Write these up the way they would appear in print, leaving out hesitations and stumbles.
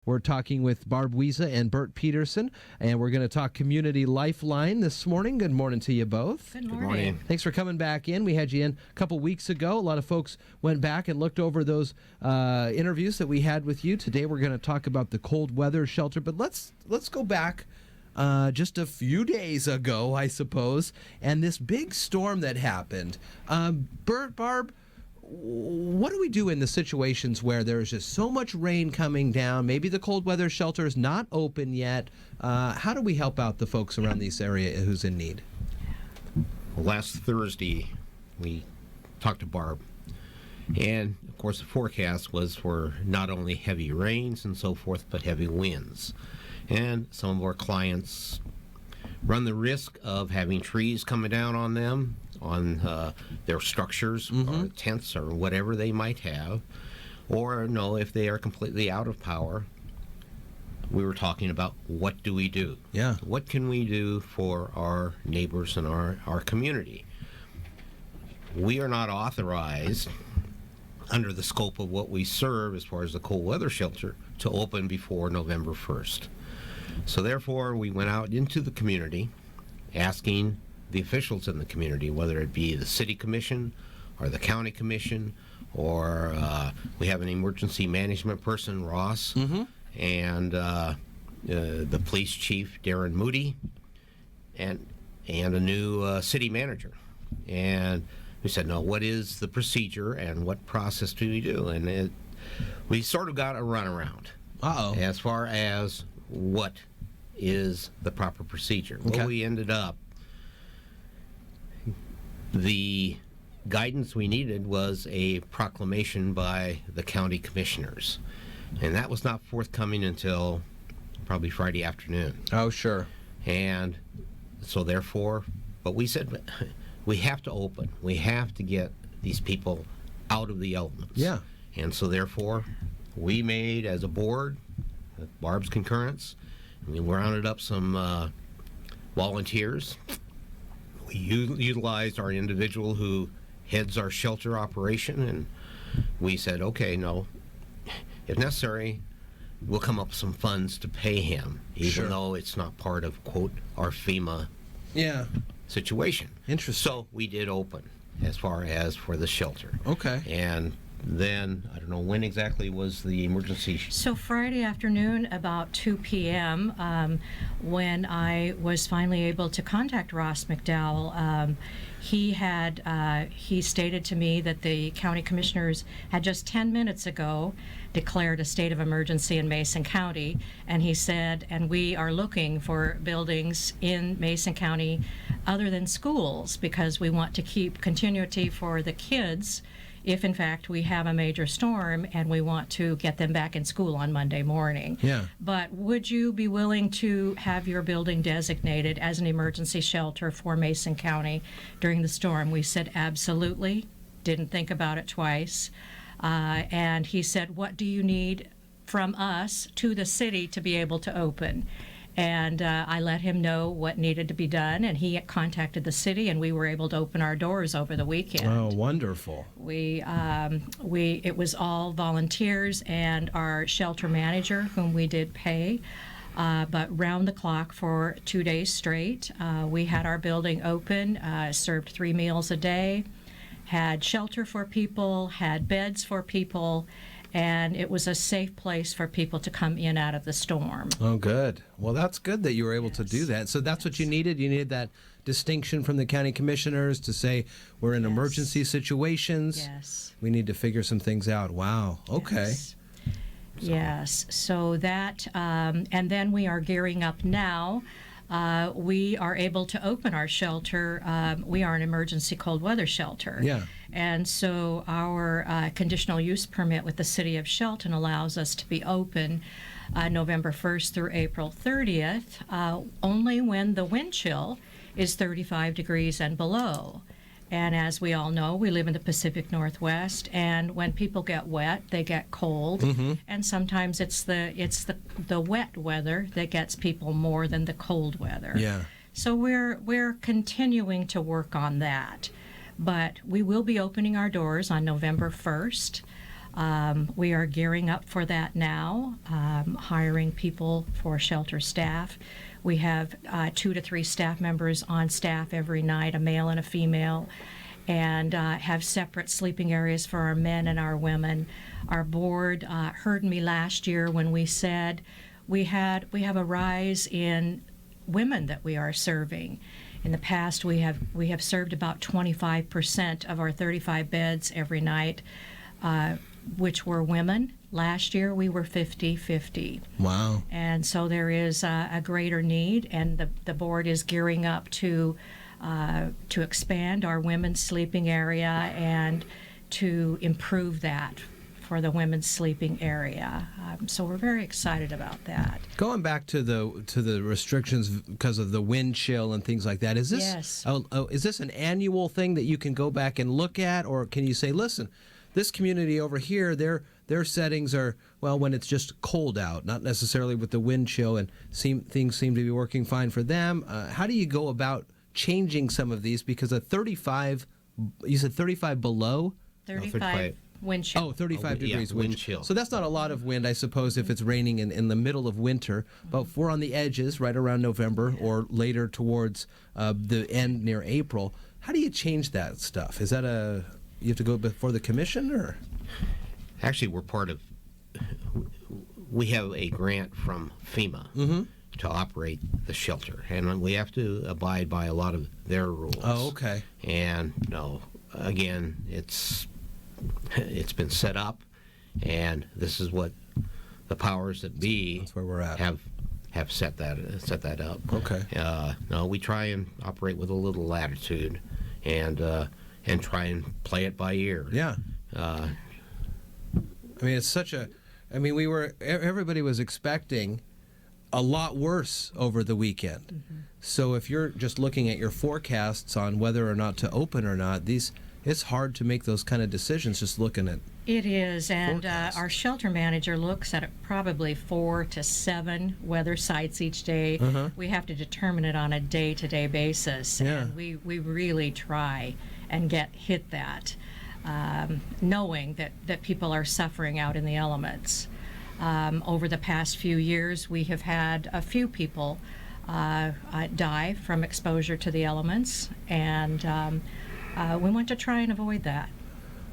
We're talking with Barb Weza and Bert Pedersen, and we're going to talk Community Lifeline this morning. Good morning to you both. Good morning. Thanks for coming back in. We had you in a couple weeks ago. A lot of folks went back and looked over those interviews that we had with you. Today we're going to talk about the cold weather shelter, but let's go back just a few days ago, I suppose, and this big storm that happened. Bert, Barb, what do we do in the situations where there's just so much rain coming down? Maybe the cold weather shelter is not open yet. How do we help out the folks around this area who's in need? Well, last Thursday, we talked to Barb. And, of course, the forecast was for not only heavy rains and so forth, but heavy winds. And some of our clients run the risk of having trees coming down on them, on their structures or tents or whatever they might have. Or, no, if they are completely out of power, we were talking about what do we do? Yeah. What can we do for our neighbors and our community? We are not authorized, under the scope of what we serve as far as the cold weather shelter, to open before November 1st. So therefore, we went out into the community asking the officials in the community, whether it be the city commission or the county commission, or we have an emergency management person, Ross, and the police chief, Darren Moody, and a new city manager. And we said, no, what is the procedure and what process do we do? And we sort of got a runaround as far as what is the proper procedure. Okay. Well, we ended up, the guidance we needed was a proclamation by the county commissioners. And that was not forthcoming until probably Friday afternoon. Oh, sure. And so therefore, but we said, we have to open. We have to get these people out of the elements. Yeah. And so therefore, we made, as a board, with Barb's concurrence, we rounded up some volunteers. We utilized our individual who heads our shelter operation, and we said, okay, no, if necessary, we'll come up with some funds to pay him, even though it's not part of, quote, our FEMA situation. Interesting. So we did open as far as for the shelter. Okay. And then, I don't know, when exactly was the emergency? So Friday afternoon, about 2 p.m., when I was finally able to contact Ross McDowell, he stated to me that the county commissioners had just 10 minutes ago declared a state of emergency in Mason County, and he said, and we are looking for buildings in Mason County other than schools, because we want to keep continuity for the kids if in fact we have a major storm and we want to get them back in school on Monday morning. Yeah. But would you be willing to have your building designated as an emergency shelter for Mason County during the storm? We said absolutely, didn't think about it twice. And he said, what do you need from us to the city to be able to open? And I let him know what needed to be done, and he contacted the city, and we were able to open our doors over the weekend. Oh, wonderful. It was all volunteers and our shelter manager, whom we did pay, but round the clock for 2 days straight. We had our building open, served 3 meals a day, had shelter for people, had beds for people, and it was a safe place for people to come in out of the storm. Oh, good. Well, that's good that you were able to do that. So that's what you needed? You needed that distinction from the county commissioners to say we're in emergency situations. Yes. We need to figure some things out. Wow. Okay. Yes. So that, and then we are gearing up now. We are able to open our shelter. We are an emergency cold weather shelter. Yeah. And so our conditional use permit with the City of Shelton allows us to be open November 1st through April 30th, only when the wind chill is 35 degrees and below. And as we all know, we live in the Pacific Northwest, and when people get wet, they get cold. And sometimes it's the wet weather that gets people more than the cold weather. Yeah. So we're continuing to work on that. But we will be opening our doors on November 1st. We are gearing up for that now, hiring people for shelter staff. We have 2 to 3 staff members on staff every night, a male and a female, and have separate sleeping areas for our men and our women. Our board heard me last year when we said we have a rise in women that we are serving. In the past, we have served about 25% of our 35 beds every night, which were women. Last year, we were 50-50. Wow. And so there is a greater need, and the board is gearing up to expand our women's sleeping area and to improve that for the women's sleeping area. So we're very excited about that. Going back to the restrictions because of the wind chill and things like that, is this Yes. Is this an annual thing that you can go back and look at, or can you say, listen, this community over here, their settings are, well, when it's just cold out, not necessarily with the wind chill, and things seem to be working fine for them. How do you go about changing some of these? Because a 35, you said 35 below? 35 wind chill. Oh, 35 degrees wind chill. So that's not a lot of wind, I suppose, if it's raining in the middle of winter. But if we're on the edges, right around November or later towards the end near April, how do you change that stuff? Is that you have to go before the commission, or? Actually, we have a grant from FEMA to operate the shelter, and we have to abide by a lot of their rules. Oh, okay. And again, it's been set up, and this is what the powers that be That's where we're at. have set that up. Okay. No, we try and operate with a little latitude, and try and play it by ear. Yeah. I mean, it's such a. I mean, everybody was expecting a lot worse over the weekend. Mm-hmm. So if you're just looking at your forecasts on whether or not to open or not, it's hard to make those kind of decisions just looking at. It is, and our shelter manager looks at probably 4 to 7 weather sites each day. Uh-huh. We have to determine it on a day-to-day basis, Yeah. and we really try and hit that, knowing that people are suffering out in the elements. Over the past few years, we have had a few people die from exposure to the elements, and we want to try and avoid that.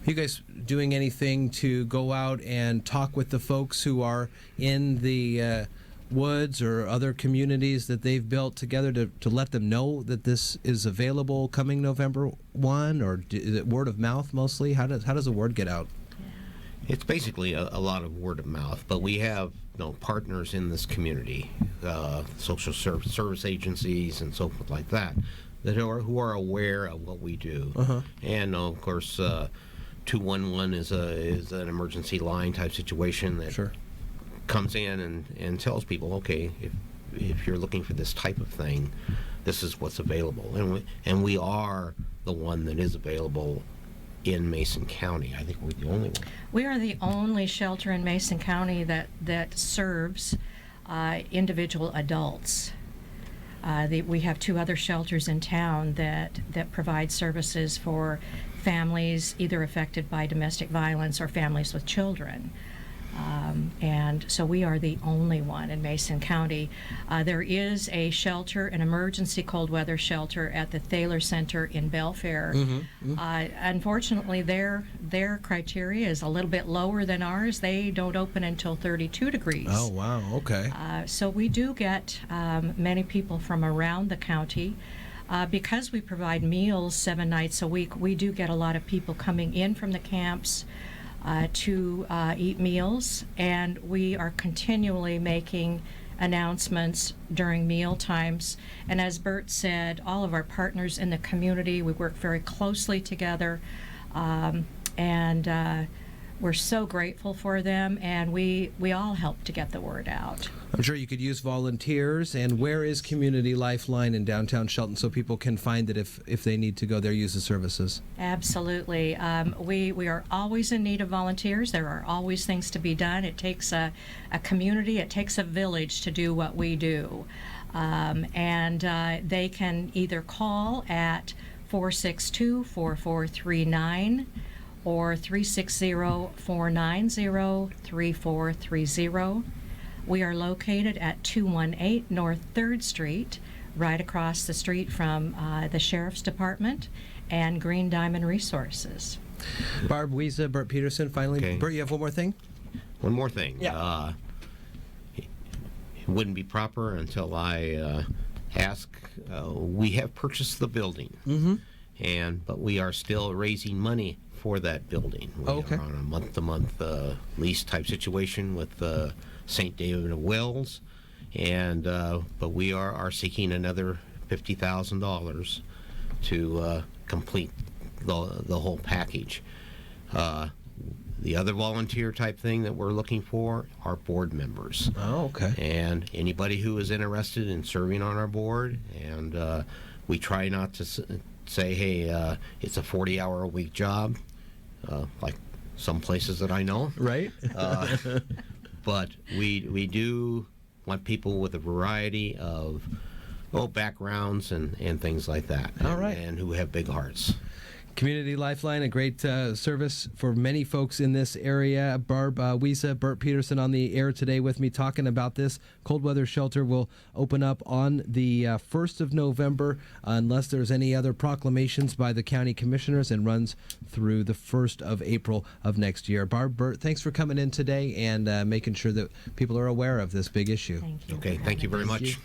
You guys doing anything to go out and talk with the folks who are in the woods or other communities that they've built together to let them know that this is available coming November 1, or is it word of mouth mostly? How does the word get out? It's basically a lot of word of mouth, but we have partners in this community, social service agencies and so forth like that, who are aware of what we do. Uh-huh. And of course, 211 is an emergency line type situation that Sure. comes in and tells people, okay, if you're looking for this type of thing, this is what's available, and we are the one that is available in Mason County. I think we're the only one. We are the only shelter in Mason County that serves individual adults. We have 2 other shelters in town that provide services for families either affected by domestic violence or families with children. And so we are the only one in Mason County. There is a shelter, an emergency cold weather shelter at the Thaler Center in Belfair. Mm-hmm. Unfortunately, their criteria is a little bit lower than ours. They don't open until 32 degrees. Oh, wow. Okay. So we do get many people from around the county. Because we provide meals 7 nights a week, we do get a lot of people coming in from the camps to eat meals, and we are continually making announcements during meal times. And as Bert said, all of our partners in the community, we work very closely together, and we're so grateful for them, and we all help to get the word out. I'm sure you could use volunteers. And where is Community Lifeline in downtown Shelton so people can find it if they need to go there, use the services? Absolutely. We are always in need of volunteers. There are always things to be done. It takes a community, it takes a village to do what we do. And they can either call at 462-4439 or 360-490-3430. We are located at 218 North 3rd Street, right across the street from the Sheriff's Department and Green Diamond Resources. Barb Weza, Bert Pedersen, finally. Okay. Bert, you have one more thing? One more thing. Yeah. It wouldn't be proper until I ask. We have purchased the building, but we are still raising money for that building. We Okay. are on a month-to-month lease type situation with St. David of Wells, but we are seeking another $50,000 to complete the whole package. The other volunteer type thing that we're looking for are board members. Oh, okay. And anybody who is interested in serving on our board, and we try not to say, hey, it's a 40-hour-a-week job, like some places that I know. Right? But we do want people with a variety of backgrounds and things like that. All right. And who have big hearts. Community Lifeline, a great service for many folks in this area. Barb Weiza, Bert Pedersen on the air today with me talking about this. Cold weather shelter will open up on the 1st of November unless there's any other proclamations by the county commissioners, and runs through the 1st of April of next year. Barb, Bert, thanks for coming in today and making sure that people are aware of this big issue. Thank you. Okay, thank you very much.